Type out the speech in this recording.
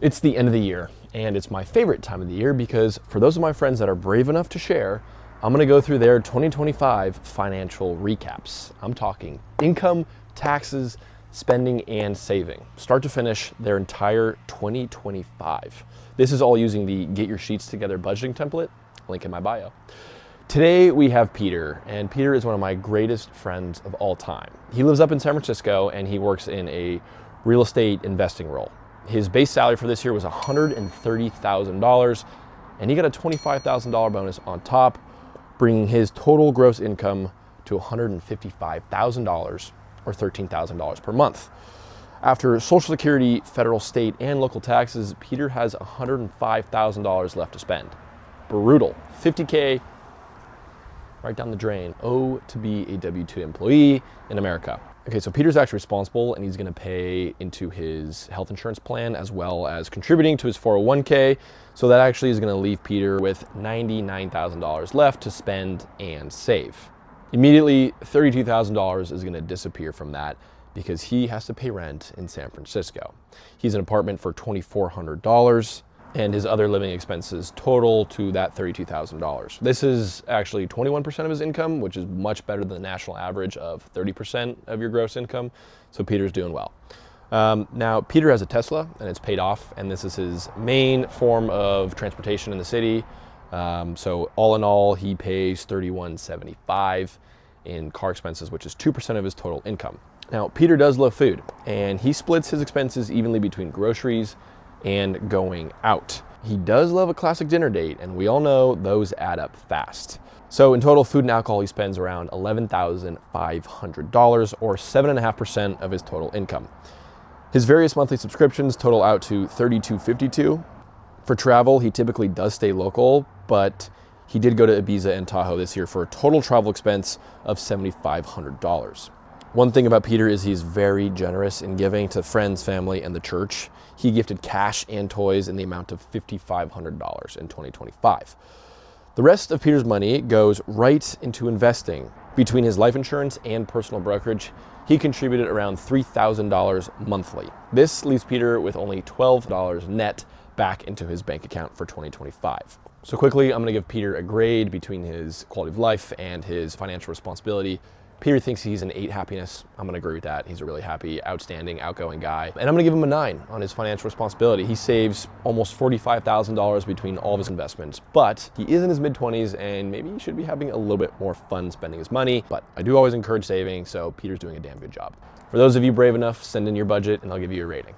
It's the end of the year, and it's my favorite time of the year because for those of my friends that are brave enough to share, I'm gonna go through their 2025 financial recaps. I'm talking income, taxes, spending, and saving. Start to finish, their entire 2025. This is all using the Get Your Sheets Together budgeting template, link in my bio. Today we have Peter, and Peter is one of my greatest friends of all time. He lives up in San Francisco and he works in a real estate investing role. His base salary for this year was $130,000, and he got a $25,000 bonus on top, bringing his total gross income to $155,000 or $13,000 per month. After Social Security, federal, state, and local taxes, Peter has $105,000 left to spend. Brutal. $50K right down the drain. Oh, to be a W-2 employee in America. Okay, so Peter's actually responsible and he's gonna pay into his health insurance plan as well as contributing to his 401k. So that actually is gonna leave Peter with $99,000 left to spend and save. Immediately, $32,000 is gonna disappear from that because he has to pay rent in San Francisco. He's an apartment for $2,400. And his other living expenses total to that $32,000. This is actually 21% of his income, which is much better than the national average of 30% of your gross income. So Peter's doing well. Now, Peter has a Tesla and it's paid off, and this is his main form of transportation in the city. So all in all, he pays $31.75 in car expenses, which is 2% of his total income. Now, Peter does love food, and he splits his expenses evenly between groceries and going out. He does love a classic dinner date, and we all know those add up fast. So in total, food and alcohol, he spends around $11,500 or 7.5% of his total income. His various monthly subscriptions total out to $32.52. For travel, he typically does stay local, but he did go to Ibiza and Tahoe this year for a total travel expense of $7,500. One thing about Peter is he's very generous in giving to friends, family, and the church. He gifted cash and toys in the amount of $5,500 in 2025. The rest of Peter's money goes right into investing. Between his life insurance and personal brokerage, he contributed around $3,000 monthly. This leaves Peter with only $12 net back into his bank account for 2025. So quickly, I'm gonna give Peter a grade between his quality of life and his financial responsibility. Peter thinks he's an 8 happiness. I'm gonna agree with that. He's a really happy, outstanding, outgoing guy. And I'm gonna give him a 9 on his financial responsibility. He saves almost $45,000 between all of his investments, but he is in his mid-20s and maybe he should be having a little bit more fun spending his money. But I do always encourage saving, so Peter's doing a damn good job. For those of you brave enough, send in your budget and I'll give you a rating.